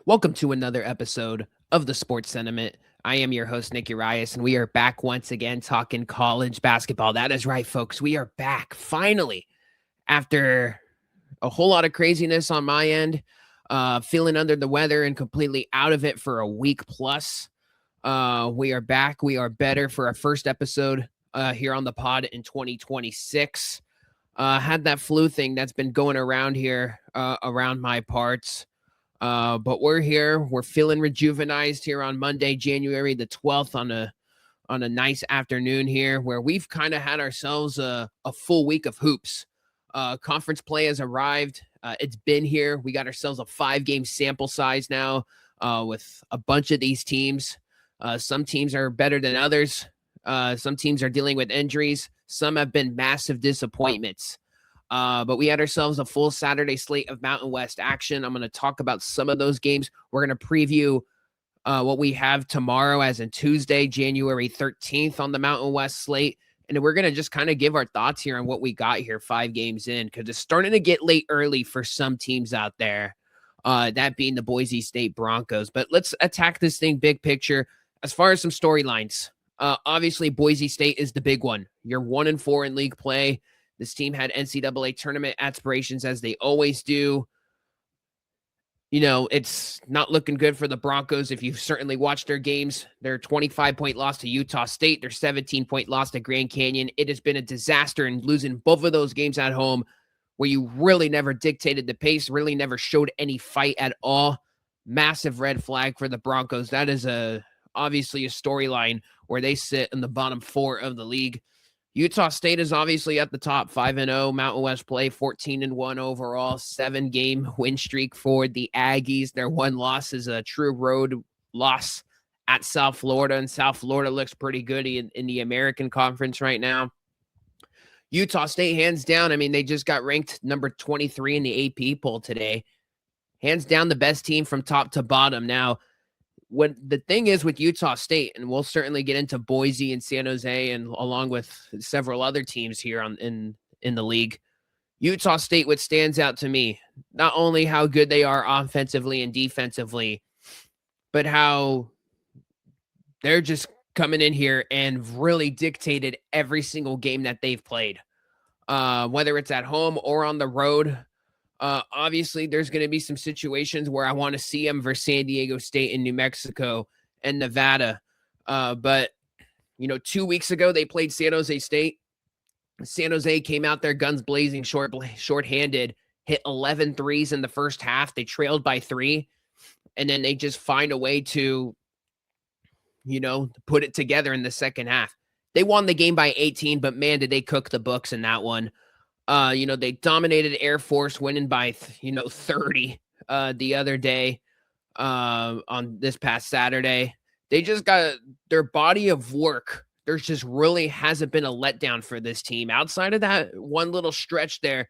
Welcome to another episode of the Sports Sentiment. I am your host, Nick Urias, and we are back once again talking college basketball. That is right, folks. We are back finally after a whole lot of craziness on my end, feeling under the weather and completely out of it for a week plus. We are back. We are better for our first episode here on the pod in 2026. Had that flu thing that's been going around here, around my parts. But we're here. We're feeling rejuvenized here on Monday, January the 12th on a nice afternoon here where we've kind of had ourselves a full week of hoops. Conference play has arrived. It's been here. We got ourselves a 5-game sample size now with a bunch of these teams. Some teams are better than others. Some teams are dealing with injuries. Some have been massive disappointments. But we had ourselves a full Saturday slate of Mountain West action. I'm going to talk about some of those games. We're going to preview what we have tomorrow, as in Tuesday, January 13th on the Mountain West slate. And we're going to just kind of give our thoughts here on what we got here 5 games in, because it's starting to get late early for some teams out there, that being the Boise State Broncos. But let's attack this thing big picture. As far as some storylines, obviously Boise State is the big one. You're 1-4 in league play. This team had NCAA tournament aspirations, as they always do. You know, it's not looking good for the Broncos if you've certainly watched their games. Their 25-point loss to Utah State, their 17-point loss to Grand Canyon. It has been a disaster, and losing both of those games at home where you really never dictated the pace, really never showed any fight at all. Massive red flag for the Broncos. That is obviously a storyline where they sit in the bottom 4 of the league. Utah State is obviously at the top, 5-0 Mountain West play, 14-1 overall, 7-game win streak for the Aggies. Their one loss is a true road loss at South Florida, and South Florida looks pretty good in the American Conference right now. Utah State, hands down, I mean, they just got ranked number 23 in the AP poll today. Hands down the best team from top to bottom. Now, what the thing is with Utah State, and we'll certainly get into Boise and San Jose and along with several other teams here in the league, Utah State, what stands out to me, not only how good they are offensively and defensively, but how they're just coming in here and really dictated every single game that they've played, whether it's at home or on the road. Obviously, there's going to be some situations where I want to see them versus San Diego State and New Mexico and Nevada. But, 2 weeks ago, they played San Jose State. San Jose came out there guns blazing, short-handed, hit 11 threes in the first half. They trailed by 3, and then they just find a way to, put it together in the second half. They won the game by 18, but, man, did they cook the books in that one. They dominated Air Force, winning by, 30 the other day on this past Saturday. They just got their body of work. There's just really hasn't been a letdown for this team. Outside of that one little stretch there,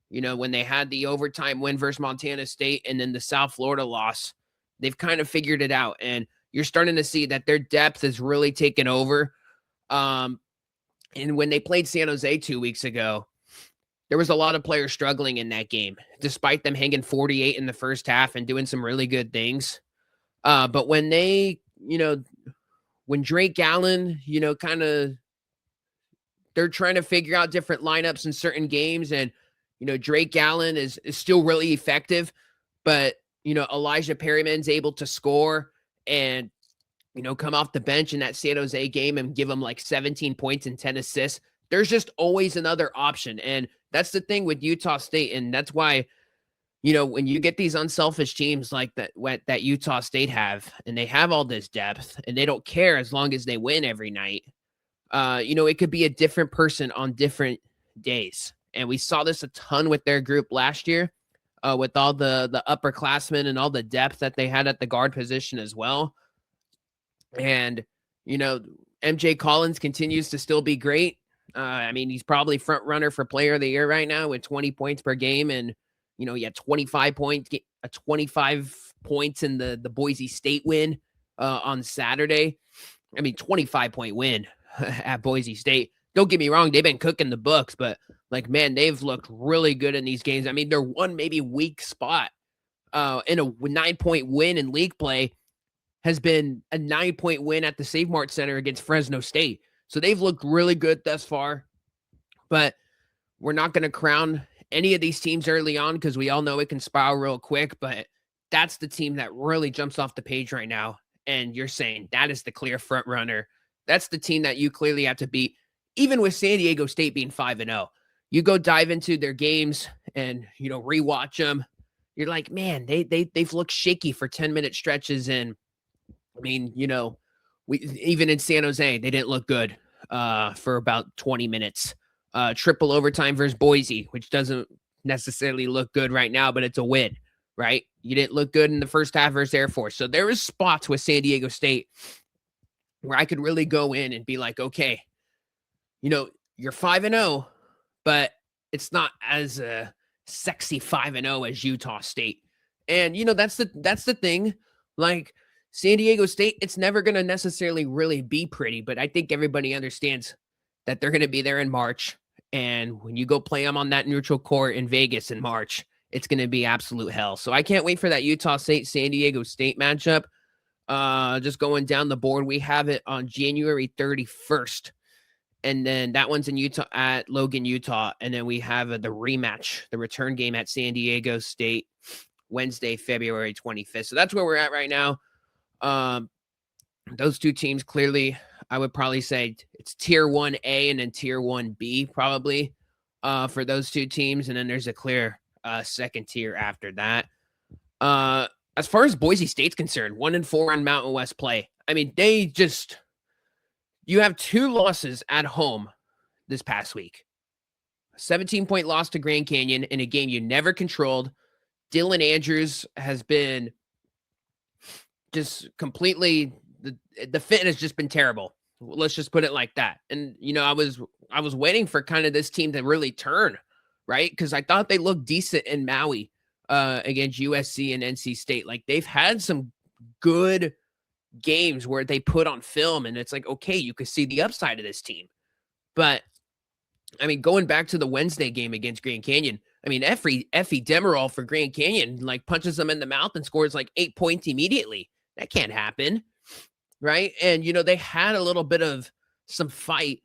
when they had the overtime win versus Montana State and then the South Florida loss, they've kind of figured it out. And you're starting to see that their depth has really taken over. And when they played San Jose 2 weeks ago, there was a lot of players struggling in that game, despite them hanging 48 in the first half and doing some really good things. But when they, when Drake Allen, they're trying to figure out different lineups in certain games. And, Drake Allen is still really effective. But, Elijah Perryman's able to score and, come off the bench in that San Jose game and give him like 17 points and 10 assists. There's just always another option. And that's the thing with Utah State. And that's why, when you get these unselfish teams like that Utah State have, and they have all this depth and they don't care as long as they win every night, it could be a different person on different days. And we saw this a ton with their group last year, with all the upperclassmen and all the depth that they had at the guard position as well. And, MJ Collins continues to still be great. He's probably front runner for player of the year right now with 20 points per game. And, he had 25 points in the Boise State win on Saturday. 25-point win at Boise State. Don't get me wrong. They've been cooking the books, but they've looked really good in these games. Their one maybe weak spot in a 9-point win in league play has been a 9-point win at the Save Mart Center against Fresno State. So they've looked really good thus far, but we're not going to crown any of these teams early on because we all know it can spiral real quick, but that's the team that really jumps off the page right now. And you're saying that is the clear front runner. That's the team that you clearly have to beat, even with San Diego State being 5-0. You go dive into their games and, rewatch them. You're like, man, they've looked shaky for 10-minute stretches. And I mean, we even in San Jose, they didn't look good for about 20 minutes. Triple overtime versus Boise, which doesn't necessarily look good right now, but it's a win, right? You didn't look good in the first half versus Air Force. So there is spots with San Diego State where I could really go in and be like, okay, you're 5-0, but it's not as a sexy 5-0 as Utah State. And, that's the thing. Like, San Diego State, it's never going to necessarily really be pretty, but I think everybody understands that they're going to be there in March. And when you go play them on that neutral court in Vegas in March, it's going to be absolute hell. So I can't wait for that Utah State-San Diego State matchup. Just going down the board, we have it on January 31st. And then that one's in Utah at Logan, Utah. And then we have the rematch, the return game at San Diego State, Wednesday, February 25th. So that's where we're at right now. Those two teams, clearly, I would probably say it's tier 1A and then tier 1B probably for those two teams. And then there's a clear second tier after that. As far as Boise State's concerned, 1-4 on Mountain West play. I mean, you have 2 losses at home this past week. A 17-point loss to Grand Canyon in a game you never controlled. Dylan Andrews has been just completely, the fit has just been terrible. Let's just put it like that. And, I was waiting for kind of this team to really turn, right? Because I thought they looked decent in Maui against USC and NC State. Like, they've had some good games where they put on film and it's like, okay, you could see the upside of this team. But, I mean, going back to the Wednesday game against Grand Canyon, I mean, Effie Demerol for Grand Canyon, like, punches them in the mouth and scores like 8 points immediately. That can't happen. Right. And, they had a little bit of some fight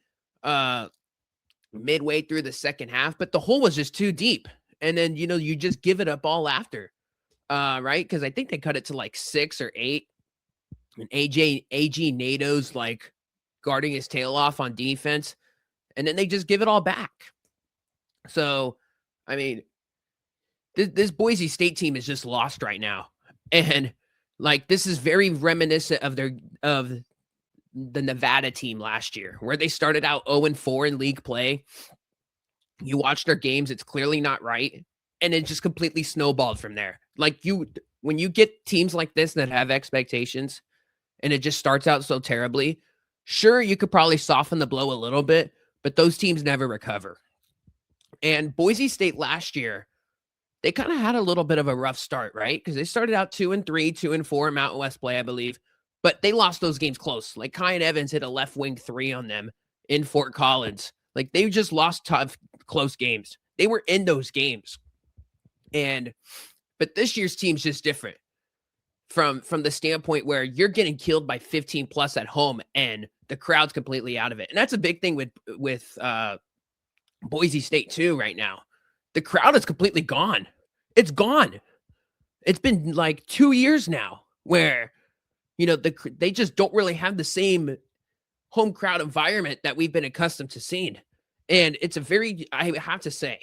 midway through the second half, but the hole was just too deep. And then, you just give it up all after. Right. Because I think they cut it to like 6 or 8. And AG Nato's like guarding his tail off on defense. And then they just give it all back. So, I mean, this Boise State team is just lost right now. And like, this is very reminiscent of the Nevada team last year, where they started out 0-4 in league play. You watch their games, it's clearly not right. And it just completely snowballed from there. Like, when you get teams like this that have expectations and it just starts out so terribly, sure, you could probably soften the blow a little bit, but those teams never recover. And Boise State last year, they kind of had a little bit of a rough start, right? Because they started out 2-3, 2-4 in Mountain West play, I believe. But they lost those games close. Like, Kyan Evans hit a left wing 3 on them in Fort Collins. Like, they just lost tough, close games. They were in those games. But this year's team's just different from the standpoint where you're getting killed by 15 plus at home and the crowd's completely out of it. And that's a big thing with Boise State too right now. The crowd is completely gone. It's gone. It's been like 2 years now where, they just don't really have the same home crowd environment that we've been accustomed to seeing. And I have to say,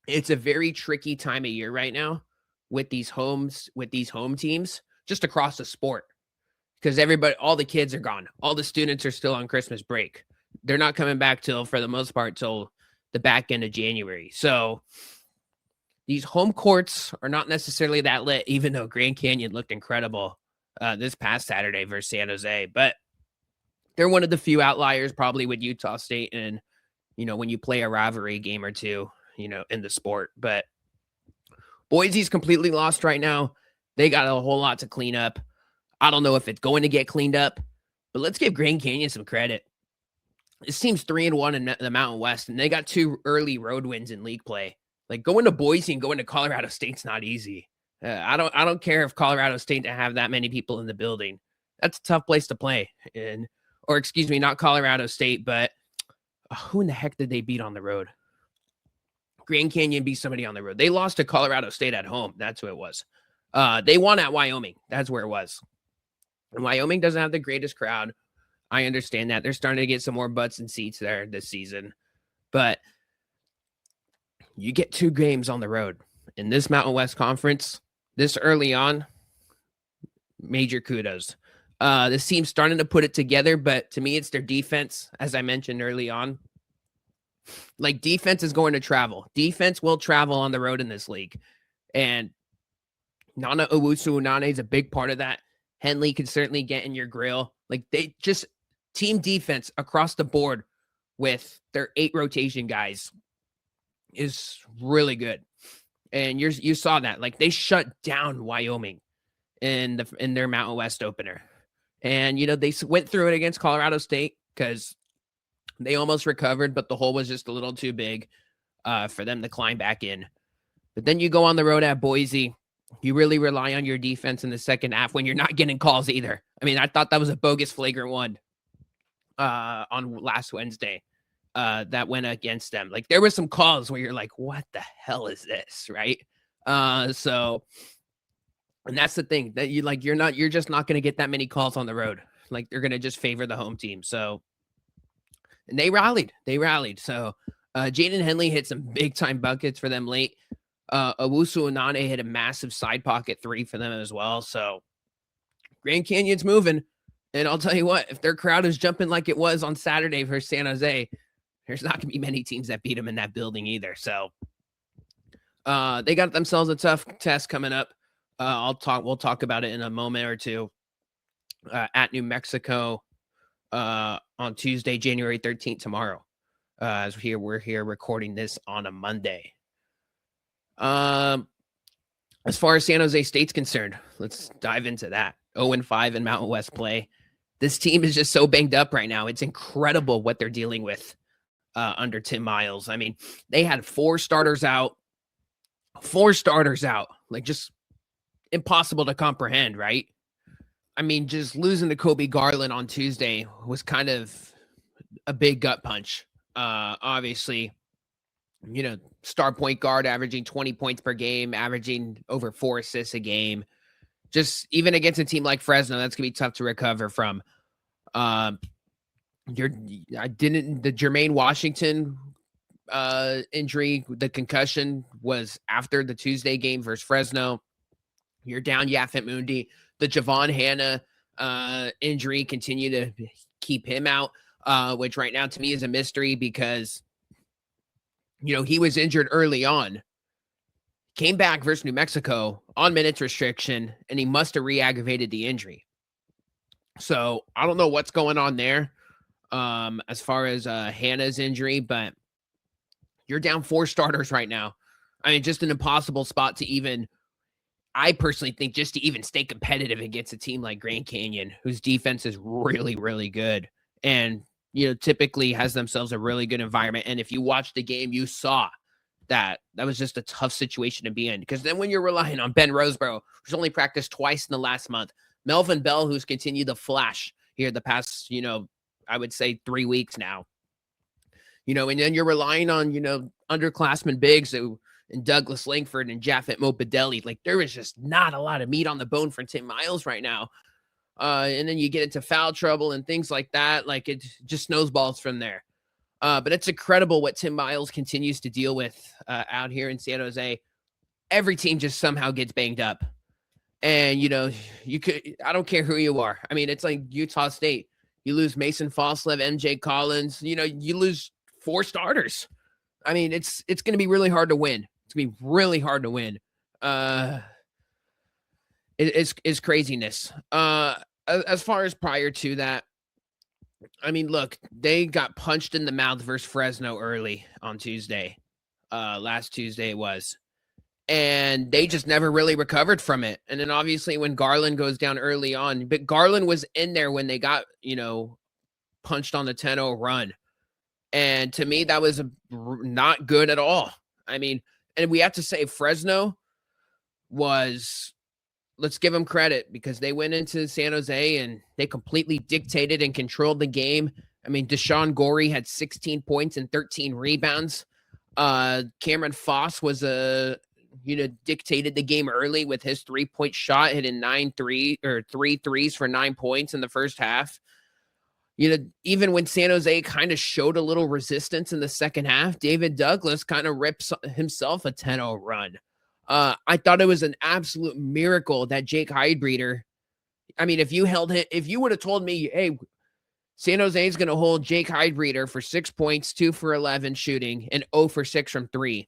it's a very tricky time of year right now with these home teams just across the sport. Because all the kids are gone. All the students are still on Christmas break. They're not coming back for the most part, till the back end of January. So these home courts are not necessarily that lit, even though Grand Canyon looked incredible this past Saturday versus San Jose. But they're one of the few outliers probably with Utah State and, when you play a rivalry game or two, in the sport. But Boise's completely lost right now. They got a whole lot to clean up. I don't know if it's going to get cleaned up, but let's give Grand Canyon some credit. This team's 3-1 in the Mountain West, and they got 2 early road wins in league play. Like, going to Boise and going to Colorado State's not easy. I don't care if Colorado State to have that many people in the building. That's a tough place to play in. Or excuse me, not Colorado State, but who in the heck did they beat on the road? Grand Canyon beat somebody on the road. They lost to Colorado State at home. That's who it was. They won at Wyoming. That's where it was. And Wyoming doesn't have the greatest crowd. I understand that. They're starting to get some more butts and seats there this season. But you get 2 games on the road in this Mountain West Conference this early on. Major kudos. This team's starting to put it together, but to me, it's their defense, as I mentioned early on. Like, defense is going to travel. Defense will travel on the road in this league. And Nana Owusu-Unane is a big part of that. Henley can certainly get in your grill. Like, they just team defense across the board with their 8 rotation guys is really good. And you saw that. Like, they shut down Wyoming in their Mountain West opener. And, they went through it against Colorado State because they almost recovered, but the hole was just a little too big for them to climb back in. But then you go on the road at Boise. You really rely on your defense in the second half when you're not getting calls either. I mean, I thought that was a bogus flagrant one on last Wednesday that went against them. Like, there were some calls where you're like, what the hell is this, right? And that's the thing that you're just not going to get that many calls on the road. Like, they're going to just favor the home team. So, and they rallied. So, Jaden Henley hit some big time buckets for them late. Owusu-Unane hit a massive side pocket 3 for them as well. So, Grand Canyon's moving. And I'll tell you what, if their crowd is jumping like it was on Saturday for San Jose, there's not going to be many teams that beat them in that building either. So, they got themselves a tough test coming up. We'll talk about it in a moment or two. At New Mexico on Tuesday, January 13th, tomorrow. As we're here recording this on a Monday. As far as San Jose State's concerned, let's dive into that. 0-5 in Mountain West play. This team is just so banged up right now. It's incredible what they're dealing with under Tim Miles. I mean, they had 4 starters out. Like, just impossible to comprehend, right? I mean, just losing to Kobe Garland on Tuesday was kind of a big gut punch. Obviously, star point guard averaging 20 points per game, averaging over 4 assists a game. Just even against a team like Fresno, that's gonna be tough to recover from. The Jermaine Washington injury, the concussion was after the Tuesday game versus Fresno. You're down Yafet Mundi. The Javon Hanna injury continue to keep him out, which right now to me is a mystery because, he was injured early on, came back versus New Mexico on minutes restriction, and he must have re-aggravated the injury. So I don't know what's going on there as far as Hanna's injury, but you're down 4 starters right now. I mean, just an impossible spot to even, I personally think, just to even stay competitive against a team like Grand Canyon, whose defense is really, really good and, typically has themselves a really good environment. And if you watched the game, you saw that was just a tough situation to be in. Because then when you're relying on Ben Roseborough, who's only practiced twice in the last month, Melvin Bell, who's continued to flash here the past, I would say 3 weeks now, and then you're relying on, underclassmen bigs and Douglas Langford and Japheth Mopadelli. Like, there is just not a lot of meat on the bone for Tim Miles right now. And then you get into foul trouble and things like that. Like, it just snowballs from there. But it's incredible what Tim Miles continues to deal with out here in San Jose. Every team just somehow gets banged up. And, I don't care who you are. I mean, it's like Utah State. You lose Mason Foslev, MJ Collins. You lose 4 starters. I mean, it's going to be really hard to win. It's going to be really hard to win. It's craziness. As far as prior to that, I mean, look, they got punched in the mouth versus Fresno early on Tuesday. Last Tuesday it was. And they just never really recovered from it. And then obviously when Garland goes down early on, but Garland was in there when they got, punched on the 10-0 run. And to me, that was not good at all. I mean, and we have to say Fresno was, let's give them credit because they went into San Jose and they completely dictated and controlled the game. I mean, Deshaun Gorey had 16 points and 13 rebounds. Cameron Foss was dictated the game early with his 3-point shot, hitting 3 threes for 9 points in the first half. Even when San Jose kind of showed a little resistance in the second half, David Douglas kind of rips himself a 10-0 run. I thought it was an absolute miracle that Jake Heidbreeder, I mean, if you would have told me, hey, San Jose is going to hold Jake Heidbreeder for 6 points, 2 for 11 shooting, and 0 for 6 from 3,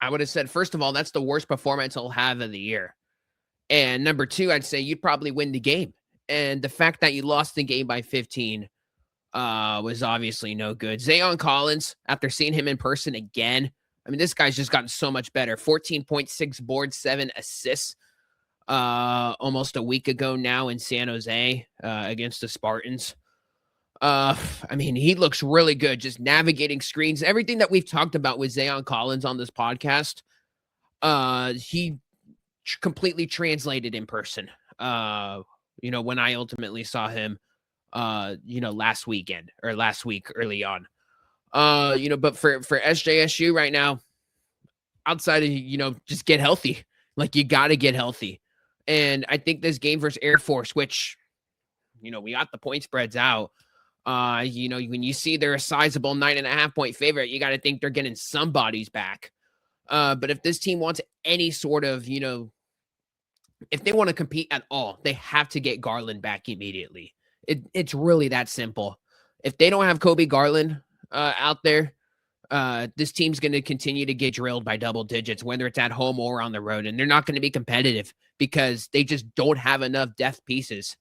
I would have said, first of all, that's the worst performance he'll have of the year. And number 2, I'd say you'd probably win the game. And the fact that you lost the game by 15 was obviously no good. Zayon Collins, after seeing him in person again, I mean, this guy's just gotten so much better. 14.6 boards, 7 assists almost a week ago now in San Jose against the Spartans. I mean, he looks really good, just navigating screens. Everything that we've talked about with Zayon Collins on this podcast, he completely translated in person. When I ultimately saw him, last week early on. But for SJSU right now, outside of, just get healthy. Like, you got to get healthy. And I think this game versus Air Force, which, we got the point spreads out. When you see they're a sizable 9.5 point favorite, you got to think they're getting somebody's back. But if this team wants any sort of, if they want to compete at all, they have to get Garland back immediately. It's really that simple. If they don't have Kobe Garland out there, this team's going to continue to get drilled by double digits, whether it's at home or on the road. And they're not going to be competitive because they just don't have enough depth pieces.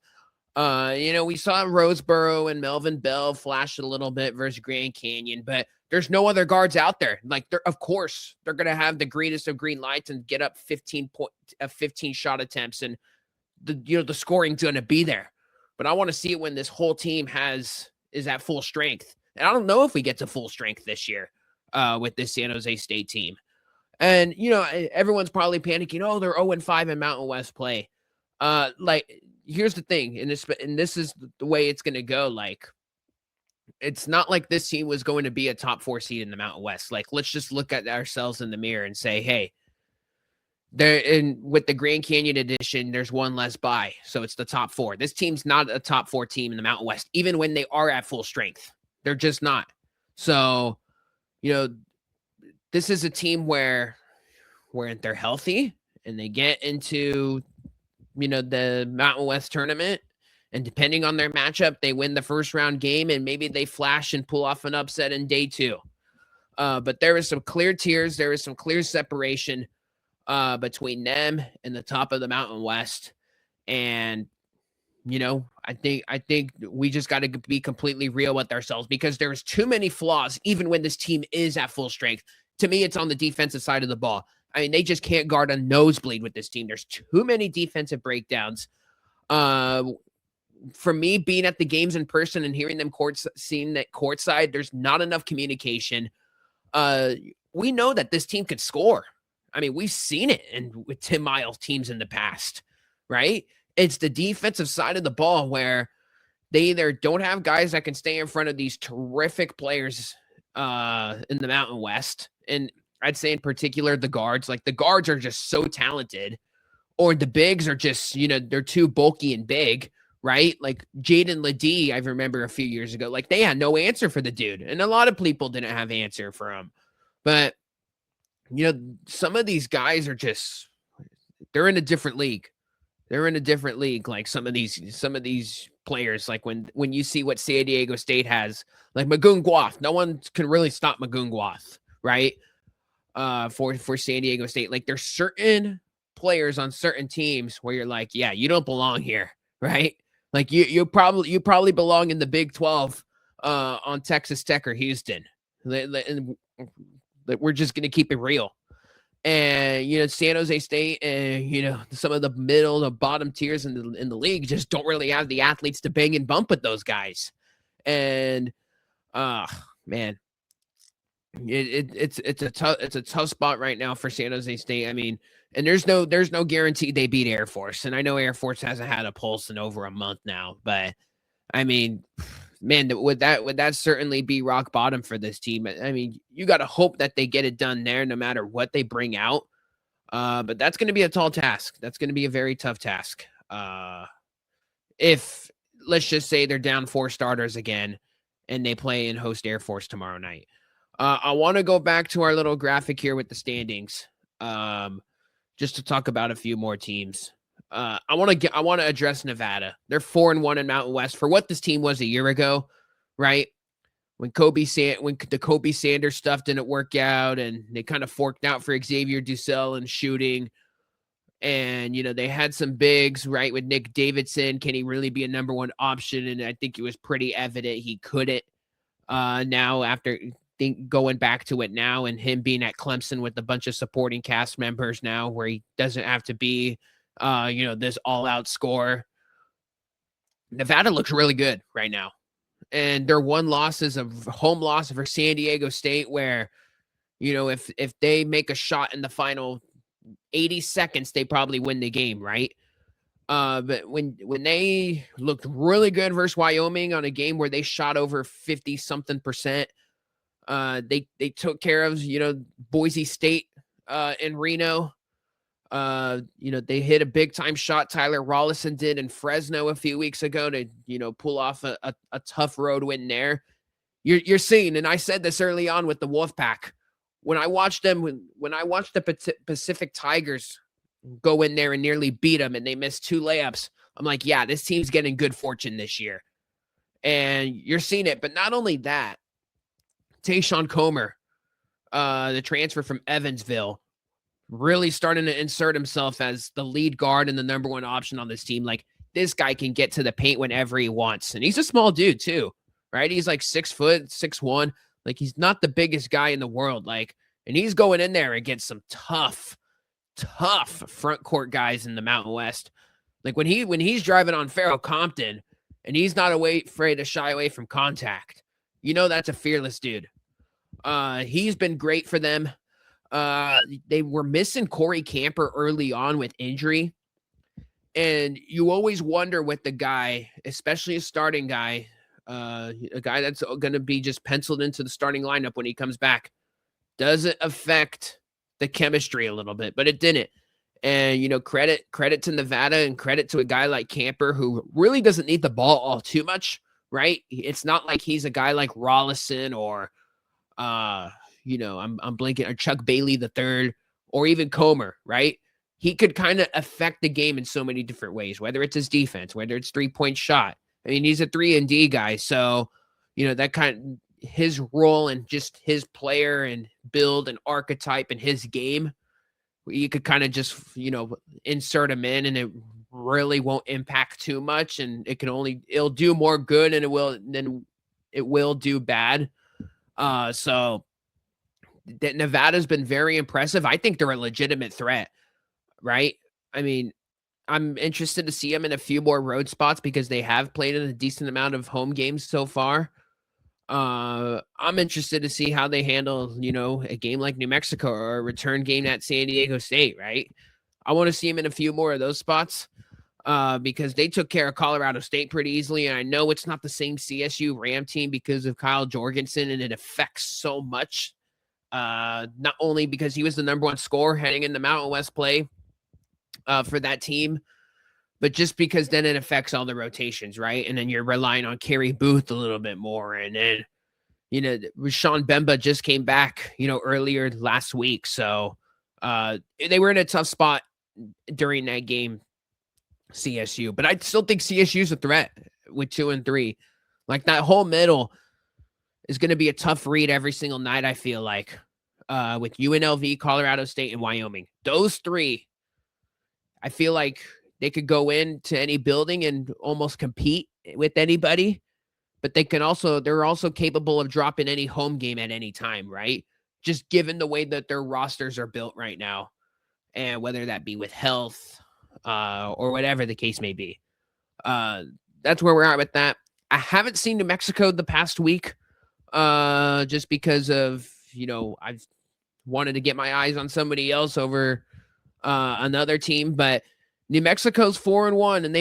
We saw Roseboro and Melvin Bell flash a little bit versus Grand Canyon, but there's no other guards out there. Like, of course, they're going to have the greenest of green lights and get up 15 shot attempts, and the scoring's going to be there. But I want to see it when this whole team is at full strength. And I don't know if we get to full strength this year with this San Jose State team. And, everyone's probably panicking. Oh, they're 0-5 in Mountain West play. Here's the thing, and this is the way it's going to go. Like, it's not like this team was going to be a top 4 seed in the Mountain West. Like, let's just look at ourselves in the mirror and say, hey, with the Grand Canyon edition, there's one less bye, so it's the top 4. This team's not a top 4 team in the Mountain West, even when they are at full strength. They're just not. So, this is a team where they're healthy and they get into the Mountain West tournament, and depending on their matchup, they win the first round game, and maybe they flash and pull off an upset in day 2. But there is some clear tiers. There is some clear separation between them and the top of the Mountain West. And, I think we just got to be completely real with ourselves, because there's too many flaws, even when this team is at full strength. To me, it's on the defensive side of the ball. I mean, they just can't guard a nosebleed with this team. There's too many defensive breakdowns. For me, being at the games in person and hearing them seeing that courtside, there's not enough communication. We know that this team could score. I mean, we've seen it with Tim Miles teams in the past, right? It's the defensive side of the ball where they either don't have guys that can stay in front of these terrific players in the Mountain West, and I'd say in particular the guards. Like, the guards are just so talented, or the bigs are just, they're too bulky and big, right? Like Jaden Ledee, I remember a few years ago, like, they had no answer for the dude, and a lot of people didn't have answer for him. But some of these guys are just, they're in a different league. They're in a different league. Like, some of these players, like when you see what San Diego State has, like Magoon Guath, no one can really stop Magoon Guath, right? For San Diego State. Like, there's certain players on certain teams where you're like, yeah, you don't belong here, right? Like, you probably belong in the Big 12 on Texas Tech or Houston. We're just going to keep it real. And, San Jose State and, some of the middle to bottom tiers in the league just don't really have the athletes to bang and bump with those guys. And, man, it's a tough spot right now for San Jose State. I mean, And there's no guarantee they beat Air Force. And I know Air Force hasn't had a pulse in over a month now, but I mean, man, would that certainly be rock bottom for this team? I mean, you got to hope that they get it done there, no matter what they bring out. But that's going to be a tall task. That's going to be a very tough task. If let's just say they're down 4 starters again, and they play and host Air Force tomorrow night. I want to go back to our little graphic here with the standings, just to talk about a few more teams. I want to address Nevada. They're 4-1 in Mountain West for what this team was a year ago, right? When the Kobe Sanders stuff didn't work out, and they kind of forked out for Xavier Dussel and shooting, and they had some bigs, right? With Nick Davidson, can he really be a number one option? And I think it was pretty evident he couldn't. Now after going back to it now, and him being at Clemson with a bunch of supporting cast members now, where he doesn't have to be this all-out scorer. Nevada looks really good right now. And their one loss is a home loss for San Diego State, where, if they make a shot in the final 80 seconds, they probably win the game, right? But when they looked really good versus Wyoming on a game where they shot over 50-something%, they took care of, Boise State in Reno. They hit a big time shot. Tyler Rollison did in Fresno a few weeks ago to, pull off a tough road win there. You're seeing, and I said this early on with the Wolfpack, when I watched the Pacific Tigers go in there and nearly beat them, and they missed 2 layups, I'm like, yeah, this team's getting good fortune this year. And you're seeing it. But not only that, Tayshawn Comer, the transfer from Evansville, really starting to insert himself as the lead guard and the number one option on this team. Like, this guy can get to the paint whenever he wants. And he's a small dude too, right? He's like 6 foot, 6'1". Like, he's not the biggest guy in the world. Like, and he's going in there against some tough front court guys in the Mountain West. Like, when he's driving on Farrell Compton and he's not afraid to shy away from contact, that's a fearless dude. He's been great for them. They were missing Corey Camper early on with injury. And you always wonder with the guy, especially a starting guy, a guy that's going to be just penciled into the starting lineup when he comes back, does it affect the chemistry a little bit? But it didn't. And, credit to Nevada, and credit to a guy like Camper, who really doesn't need the ball all too much, right? It's not like he's a guy like Rollison or, I'm blanking, or Chuck Bailey the third, or even Comer, right? He could kind of affect the game in so many different ways, whether it's his defense, whether it's 3-point shot. I mean, he's a 3-and-D guy. So, that kind of his role and just his player and build and archetype and his game, you could kind of just, insert him in, and it really won't impact too much. And it'll do more good than it will do bad. So that Nevada's been very impressive. I think they're a legitimate threat, right? I mean, I'm interested to see them in a few more road spots because they have played in a decent amount of home games so far. I'm interested to see how they handle, a game like New Mexico or a return game at San Diego State, right? I want to see them in a few more of those spots because they took care of Colorado State pretty easily. And I know it's not the same CSU Ram team because of Kyle Jorgensen, and it affects so much. Not only because he was the number one scorer heading into Mountain West play for that team, but just because then it affects all the rotations, right? And then you're relying on Kerry Booth a little bit more. And then, Rashawn Bemba just came back, earlier last week. So they were in a tough spot during that game, CSU. But I still think CSU's a threat with 2 and 3. Like, that whole middle is going to be a tough read every single night, I feel like, with UNLV, Colorado State, and Wyoming. Those 3, I feel like they could go into any building and almost compete with anybody, but they're also capable of dropping any home game at any time, right? Just given the way that their rosters are built right now, and whether that be with health or whatever the case may be. That's where we're at with that. I haven't seen New Mexico the past week just because of, I've wanted to get my eyes on somebody else over another team, but New Mexico's 4-1, and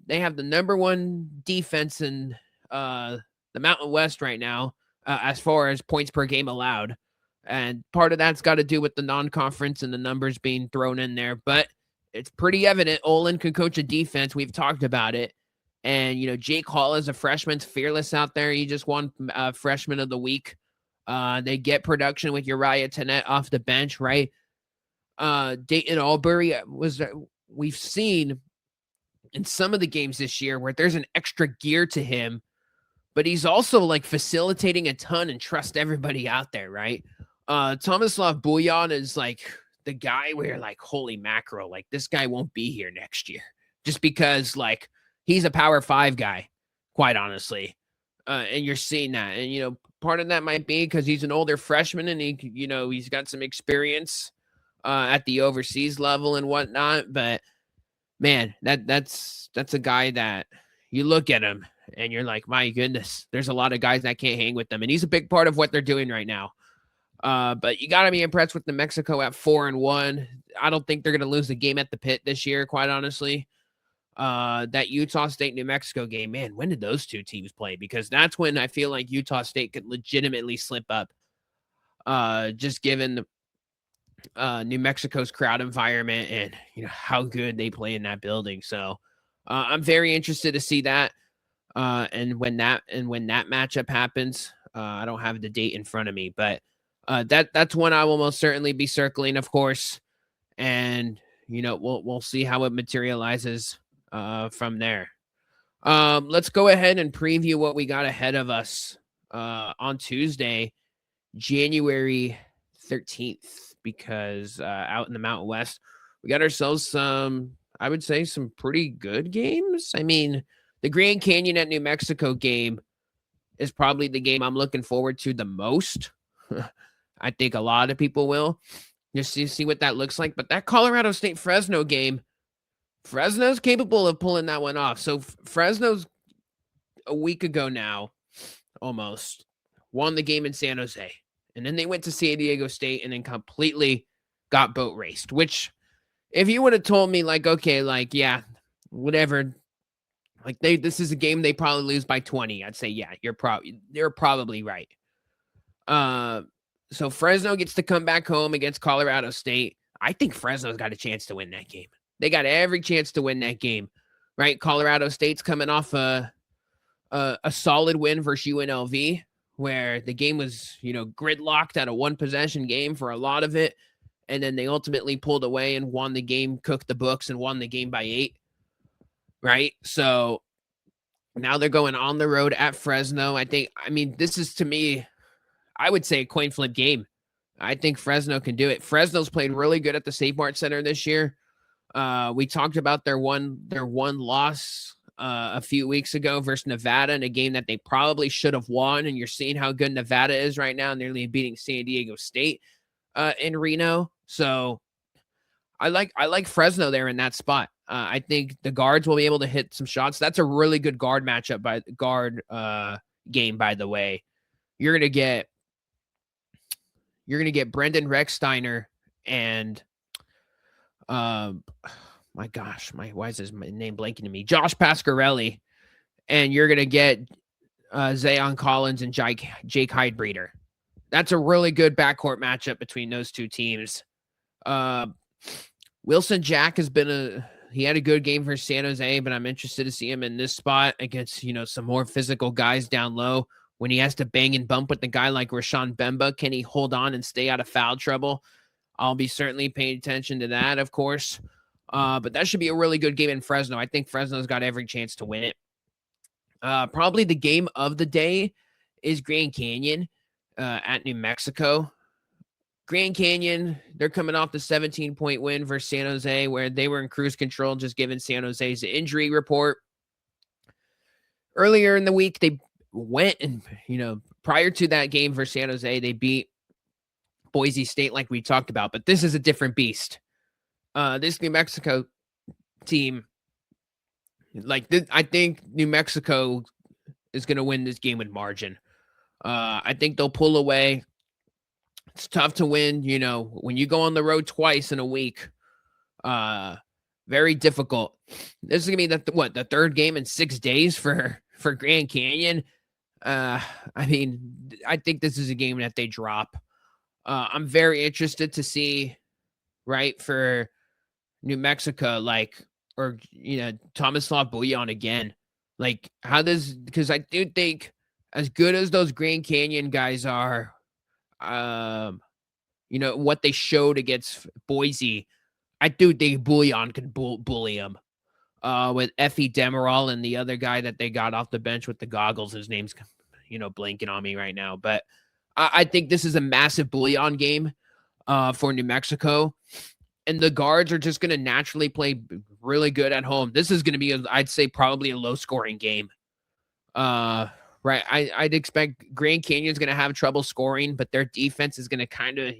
they have the number one defense in the Mountain West right now, as far as points per game allowed. And part of that's got to do with the non-conference and the numbers being thrown in there, but it's pretty evident Olin can coach a defense. We've talked about it. And, Jake Hall is a freshman's fearless out there. He just won freshman of the week. They get production with Uriah Tenet off the bench, right? Dayton Albury we've seen in some of the games this year where there's an extra gear to him, but he's also like facilitating a ton and trust everybody out there, right? Tomislav Bujan is like the guy where you're like, holy mackerel, like this guy won't be here next year just because like he's a Power 5 guy, quite honestly. And you're seeing that. And, part of that might be because he's an older freshman and he's got some experience at the overseas level and whatnot. But man, that's a guy that you look at him and you're like, my goodness, there's a lot of guys that can't hang with them. And he's a big part of what they're doing right now. But you got to be impressed with New Mexico at 4-1. I don't think they're going to lose the game at the pit this year, quite honestly. That Utah State New Mexico game, man, when did those two teams play? Because that's when I feel like Utah State could legitimately slip up. Just given New Mexico's crowd environment and how good they play in that building. So I'm very interested to see that. And when that matchup happens, I don't have the date in front of me, but that's one I will most certainly be circling, of course. And we'll see how it materializes from there. Let's go ahead and preview what we got ahead of us on Tuesday, January 13th, because out in the Mountain West, we got ourselves some, I would say, some pretty good games. I mean, the Grand Canyon at New Mexico game is probably the game I'm looking forward to the most. I think a lot of people will just see what that looks like. But that Colorado State Fresno game, Fresno's capable of pulling that one off. So Fresno's a week ago now, almost, won the game in San Jose. And then they went to San Diego State and then completely got boat raced, which if you would have told me like, okay, like, yeah, whatever, like this is a game they probably lose by 20, I'd say, yeah, you're probably right. So Fresno gets to come back home against Colorado State. I think Fresno's got a chance to win that game. They got every chance to win that game, right? Colorado State's coming off a solid win versus UNLV, where the game was, gridlocked at a one-possession game for a lot of it, and then they ultimately pulled away and won the game, cooked the books, and won the game by 8, right? So now they're going on the road at Fresno. This is, to me, I would say a coin flip game. I think Fresno can do it. Fresno's played really good at the Save Mart Center this year. We talked about their one loss a few weeks ago versus Nevada in a game that they probably should have won. And you're seeing how good Nevada is right now, nearly beating San Diego State in Reno. So I like Fresno there in that spot. I think the guards will be able to hit some shots. That's a really good guard matchup game, by the way. You're gonna get Brendan Recksteiner and my gosh, why is his name blanking to me? Josh Pasquarelli, and you're gonna get Zayon Collins and Jake Heidbreeder. That's a really good backcourt matchup between those two teams. Wilson Jack he had a good game for San Jose, but I'm interested to see him in this spot against some more physical guys down low. When he has to bang and bump with a guy like Rashawn Bemba, can he hold on and stay out of foul trouble? I'll be certainly paying attention to that, of course. But that should be a really good game in Fresno. I think Fresno's got every chance to win it. Probably the game of the day is Grand Canyon at New Mexico. Grand Canyon, they're coming off the 17-point win versus San Jose, where they were in cruise control, just given San Jose's injury report. Earlier in the week, they went and, prior to that game versus San Jose, they beat Boise State like we talked about. But this is a different beast. This New Mexico team, I think New Mexico is going to win this game with margin. I think they'll pull away. It's tough to win, when you go on the road twice in a week. Very difficult. This is gonna be the third game in 6 days for Grand Canyon. I mean, I think this is a game that they drop. I'm very interested to see, right, for New Mexico, like, or, Tomislav Bouillon again. Like, because I do think as good as those Grand Canyon guys are, what they showed against Boise, I do think Bouillon could bully him. With Effie Demerol and the other guy that they got off the bench with the goggles. His name's, blanking on me right now. But I think this is a massive Bouillon game for New Mexico. And the guards are just going to naturally play really good at home. This is going to be, I'd say, probably a low-scoring game. Right. I'd expect Grand Canyon's going to have trouble scoring, but their defense is going to kind of,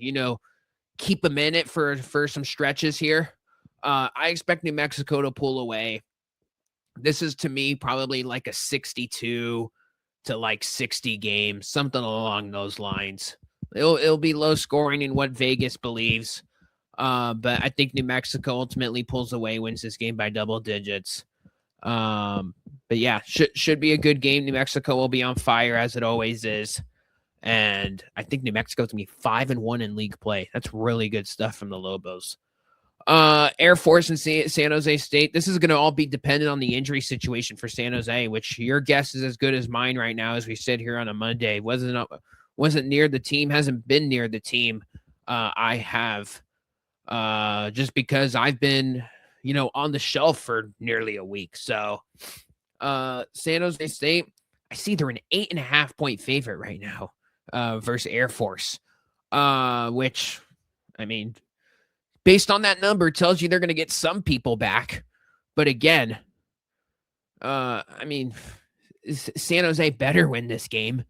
keep them in it for some stretches here. I expect New Mexico to pull away. This is, to me, probably like a 62 to like 60 game, something along those lines. It'll be low scoring in what Vegas believes. But I think New Mexico ultimately pulls away, wins this game by double digits. But yeah, should be a good game. New Mexico will be on fire as it always is. And I think New Mexico's gonna be 5-1 in league play. That's really good stuff from the Lobos. Air Force and San Jose State. This is going to all be dependent on the injury situation for San Jose, which your guess is as good as mine right now as we sit here on a Monday. Wasn't near the team, hasn't been near the team. I have just because I've been, on the shelf for nearly a week. So San Jose State, I see they're an 8.5 point favorite right now versus Air Force, which, I mean, based on that number, tells you they're going to get some people back. But again, I mean, San Jose better win this game.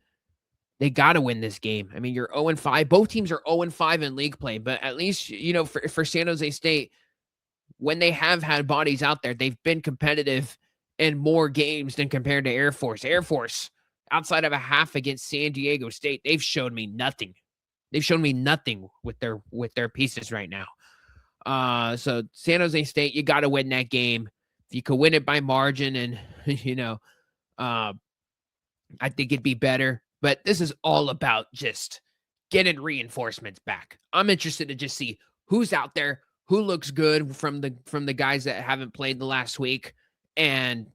They got to win this game. I mean, you're 0-5. Both teams are 0-5 in league play. But at least, for San Jose State, when they have had bodies out there, they've been competitive in more games than compared to Air Force. Air Force, outside of a half against San Diego State, they've shown me nothing. They've shown me nothing with their pieces right now. So San Jose State, you got to win that game. If you could win it by margin and, I think it'd be better. But this is all about just getting reinforcements back. I'm interested to just see who's out there, who looks good from the guys that haven't played the last week, and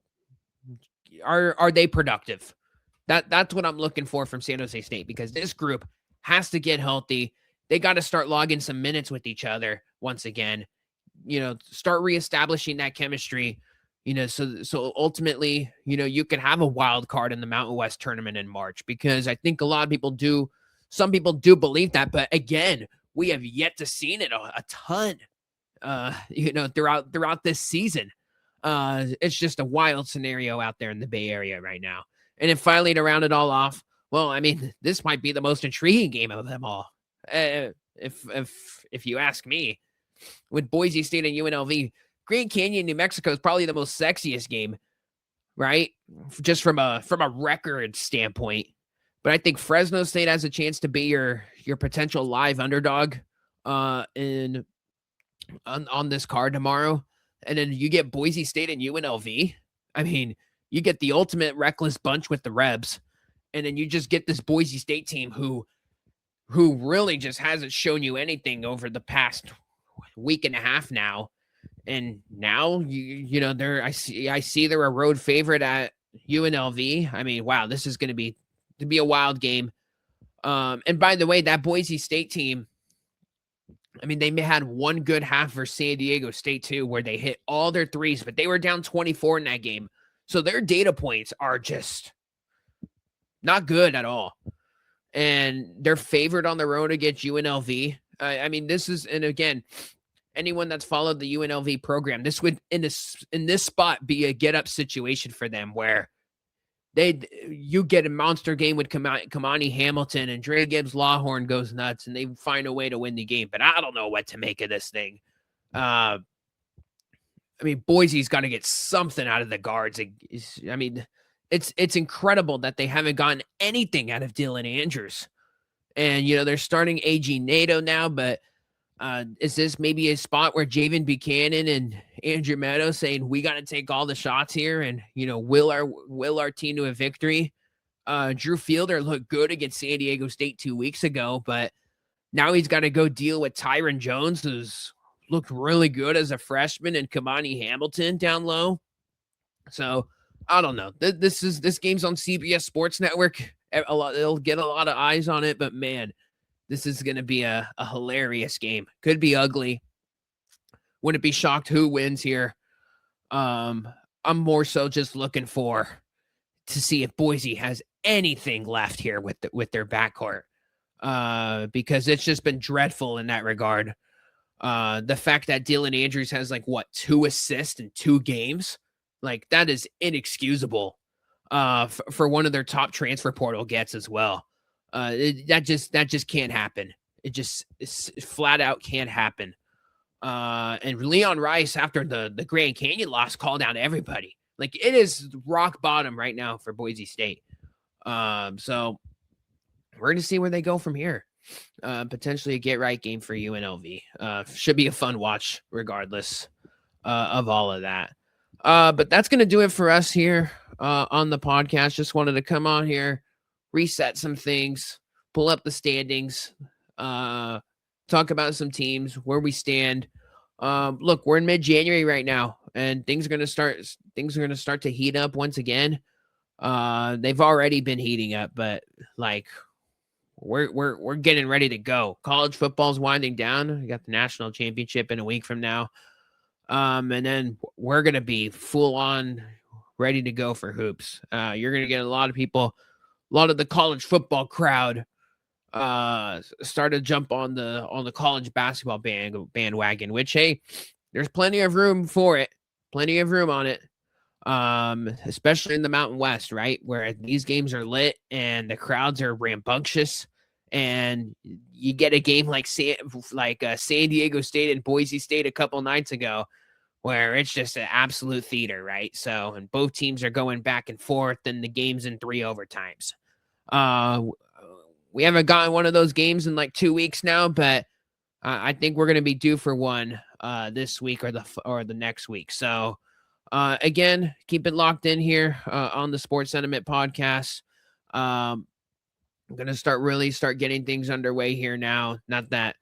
are they productive? That's what I'm looking for from San Jose State, because this group has to get healthy. They got to start logging some minutes with each other once again, start reestablishing that chemistry, so ultimately, you can have a wild card in the Mountain West tournament in March, because I think some people do believe that. But again, we have yet to see it a ton, throughout this season. It's just a wild scenario out there in the Bay Area right now. And then finally, to round it all off, well, I mean, this might be the most intriguing game of them all. If you ask me, with Boise State and UNLV, Grand Canyon, New Mexico is probably the most sexiest game, right? Just from a record standpoint. But I think Fresno State has a chance to be your potential live underdog on this card tomorrow. And then you get Boise State and UNLV. I mean, you get the ultimate reckless bunch with the Rebs. And then you just get this Boise State team who really just hasn't shown you anything over the past week and a half now. And now I see they're a road favorite at UNLV. I mean, wow, this is going to be a wild game. And by the way, that Boise State team, I mean, they had one good half for San Diego State too, where they hit all their threes, but they were down 24 in that game. So their data points are just not good at all. And they're favored on the road against UNLV. I mean, this is, and again, anyone that's followed the UNLV program, this would in this spot be a get up situation for them, where you get a monster game with Kamani Hamilton, and Dre Gibbs Lawhorn goes nuts, and they find a way to win the game. But I don't know what to make of this thing. I mean, Boise's got to get something out of the guards. I mean, it's incredible that they haven't gotten anything out of Dylan Andrews. And, they're starting AG NATO now, but Is this maybe a spot where Javen Buchanan and Andrew Meadows saying we got to take all the shots here and will our team to a victory? Drew Fielder looked good against San Diego State 2 weeks ago, but now he's got to go deal with Tyron Jones, who's looked really good as a freshman, and Kamani Hamilton down low. So I don't know. This game's on CBS Sports Network. It'll get a lot of eyes on it, but man, this is going to be a hilarious game. Could be ugly. Wouldn't be shocked who wins here. I'm more so just looking to see if Boise has anything left here with their backcourt, because it's just been dreadful in that regard. The fact that Dylan Andrews has 2 assists in 2 games, that is inexcusable. For one of their top transfer portal gets as well. That just can't happen. It's flat out can't happen. And Leon Rice, after the Grand Canyon loss, called out everybody. It is rock bottom right now for Boise State. So we're going to see where they go from here. Potentially a get-right game for UNLV. Should be a fun watch regardless of all of that. But that's going to do it for us here on the podcast. Just wanted to come on here, reset some things, pull up the standings, talk about some teams, where we stand. Look, we're in mid-January right now, and things are going to start to heat up once again. They've already been heating up, but we're getting ready to go. College football's winding down. We got the national championship in a week from now. And then we're going to be full on ready to go for hoops. You're going to get a lot of people, a lot of the college football crowd start to jump on the college basketball bandwagon, which, hey, there's plenty of room for it. Plenty of room on it. Especially in the Mountain West, right? Where these games are lit and the crowds are rambunctious, and you get a game like San Diego State and Boise State a couple nights ago, where it's just an absolute theater, right? So, and both teams are going back and forth, and the game's in 3 overtimes. We haven't gotten one of those games in 2 weeks now, but I think we're going to be due for one this week or the next week. So, again, keep it locked in here on the Sports Sentiment Podcast. I'm going to start getting things underway here now. Not that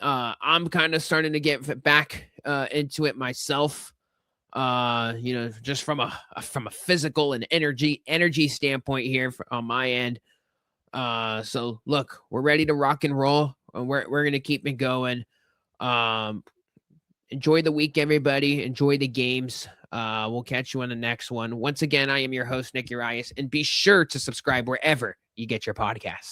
I'm kind of starting to get back into it myself. Just from a physical and energy standpoint here on my end. So look, we're ready to rock and roll. We're going to keep it going. Enjoy the week, everybody. Enjoy the games. We'll catch you on the next one. Once again, I am your host, Nick Urias, and be sure to subscribe wherever you get your podcasts.